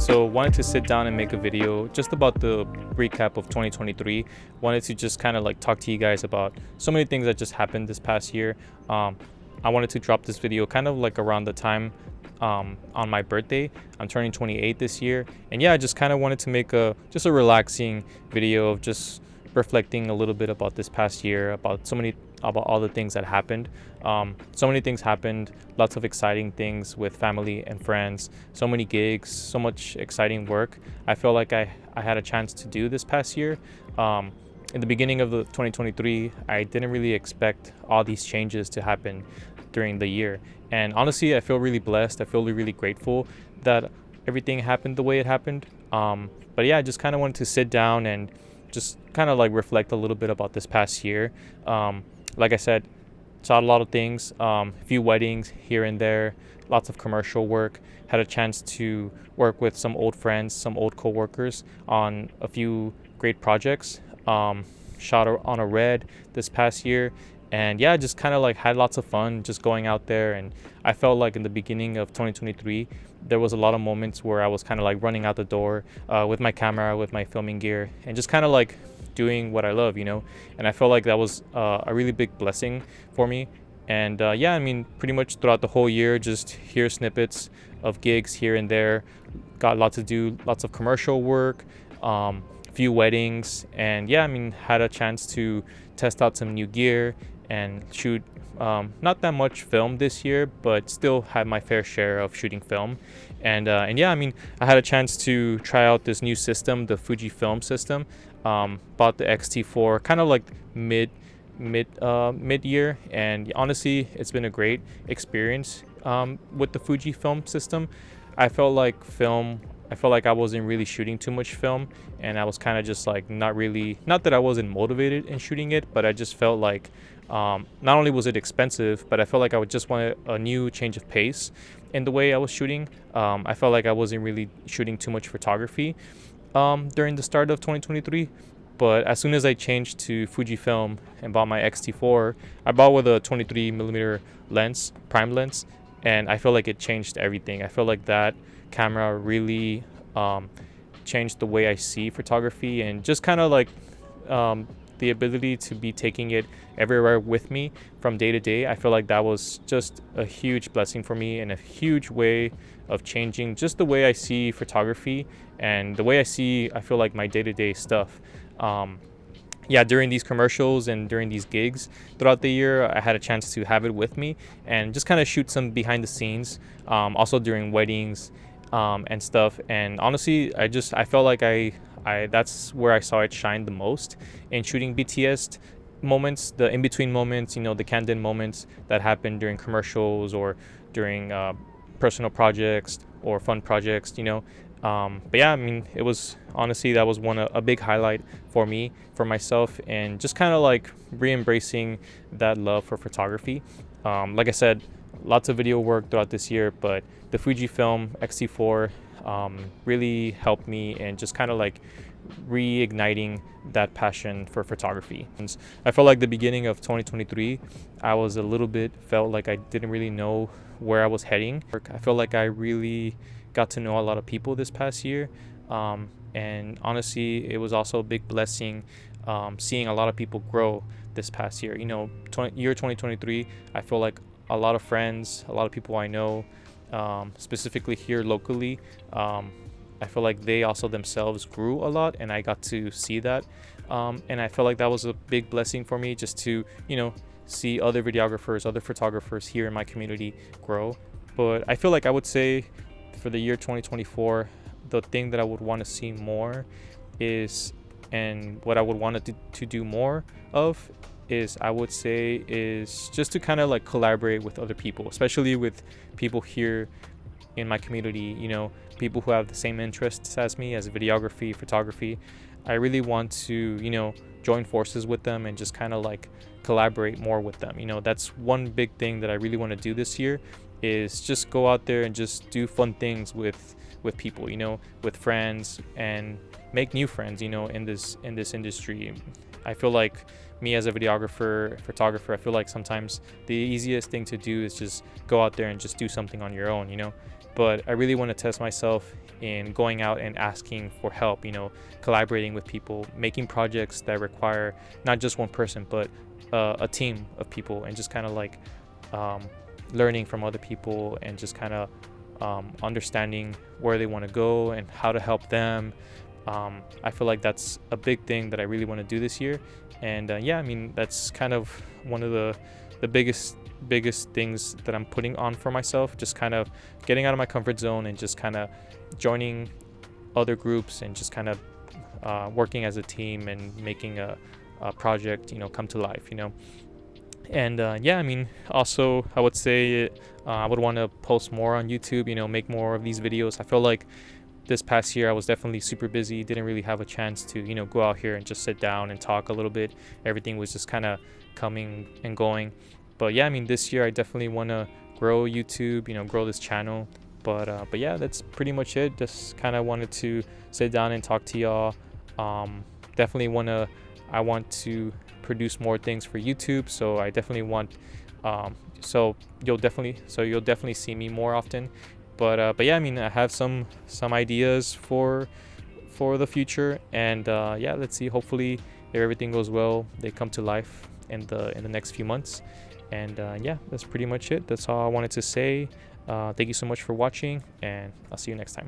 So wanted to sit down and make a video just about the recap of 2023. Wanted to just kind of like talk to you guys about so many things that just happened this past year. I wanted to drop this video kind of like around the time on my birthday. I'm turning 28 this year, and yeah, I just kind of wanted to make a relaxing video of just reflecting a little bit about this past year, about all the things that happened. So many things happened, lots of exciting things with family and friends, so many gigs, so much exciting work I feel like I had a chance to do this past year. In the beginning of the 2023, I didn't really expect all these changes to happen during the year, and honestly I feel really blessed. I feel really grateful that everything happened the way it happened. But yeah, I just kind of wanted to sit down and just kind of like reflect a little bit about this past year. Like I said, saw a lot of things, a few weddings here and there, lots of commercial work, had a chance to work with some old friends, some old co-workers on a few great projects. Shot on a red this past year, and yeah, just kind of like had lots of fun just going out there. And I felt like in the beginning of 2023 there was a lot of moments where I was kind of like running out the door with my camera, with my filming gear, and just kind of like doing what I love, and I felt like that was a really big blessing for me. And yeah, I mean, pretty much throughout the whole year, just hear snippets of gigs here and there, got lots of commercial work, few weddings, and yeah, I mean, had a chance to test out some new gear and shoot not that much film this year, but still had my fair share of shooting film. And yeah, I mean, I had a chance to try out this new system, the Fujifilm system. Bought the XT-4 kind of like mid year, and honestly it's been a great experience with the Fujifilm system. I felt like I wasn't really shooting too much film, and I was kind of just like not that I wasn't motivated in shooting it, but I just felt like not only was it expensive, but I felt like I would just want a new change of pace in the way I was shooting. I felt like I wasn't really shooting too much photography during the start of 2023. But as soon as I changed to Fujifilm and bought my XT4, I bought with a 23mm lens, prime lens, and I feel like it changed everything. I feel like that camera really changed the way I see photography, and just kind of like the ability to be taking it everywhere with me from day to day. I feel like that was just a huge blessing for me, and a huge way of changing just the way I see photography and the way I feel like my day-to-day stuff. Yeah, during these commercials and during these gigs throughout the year, I had a chance to have it with me and just kind of shoot some behind the scenes, also during weddings and stuff. And honestly, I felt like I that's where I saw it shine the most, in shooting BTS moments, the in-between moments, the candid moments that happen during commercials or during personal projects or fun projects. But yeah, I mean, it was honestly, that was a big highlight for me, for myself, and just kind of like re-embracing that love for photography. Like I said, lots of video work throughout this year, but the Fujifilm XT-4 really helped me in just kind of like reigniting that passion for photography. And I felt like the beginning of 2023, I was felt like I didn't really know where I was heading. I felt like I really got to know a lot of people this past year, and honestly it was also a big blessing seeing a lot of people grow this past year. Year 2023, I feel like a lot of friends, a lot of people I know, specifically here locally, I feel like they also themselves grew a lot, and I got to see that, and I feel like that was a big blessing for me, just to see other videographers, other photographers here in my community grow. But I feel like I would say for the year 2024, the thing that I would want to see more is, and what I would want to do more of is, I would say, is just to kind of like collaborate with other people, especially with people here in my community, people who have the same interests as me, as videography, photography. I really want to, join forces with them and just kind of like collaborate more with them. That's one big thing that I really want to do this year, is just go out there and just do fun things with people, with friends, and make new friends, in this industry. I feel like me as a photographer, I feel like sometimes the easiest thing to do is just go out there and just do something on your own, but I really want to test myself in going out and asking for help, collaborating with people, making projects that require not just one person but a team of people, and just kind of like learning from other people, and just kind of understanding where they want to go and how to help them. I feel like that's a big thing that I really want to do this year. And yeah, I mean, that's kind of one of the biggest things that I'm putting on for myself, just kind of getting out of my comfort zone and just kind of joining other groups and just kind of working as a team and making a project, come to life, And yeah, I mean, also I would say I would want to post more on YouTube, make more of these videos. I feel like this past year I was definitely super busy, didn't really have a chance to go out here and just sit down and talk a little bit. Everything was just kind of coming and going. But yeah, I mean, this year I definitely want to grow YouTube, grow this channel. But yeah, that's pretty much it. Just kind of wanted to sit down and talk to y'all. Definitely I want to produce more things for YouTube, so I definitely want so you'll definitely see me more often. But yeah, I mean, I have some ideas for the future, and yeah, let's see. Hopefully, if everything goes well, they come to life in the next few months. And yeah, that's pretty much it. That's all I wanted to say. Thank you so much for watching, and I'll see you next time.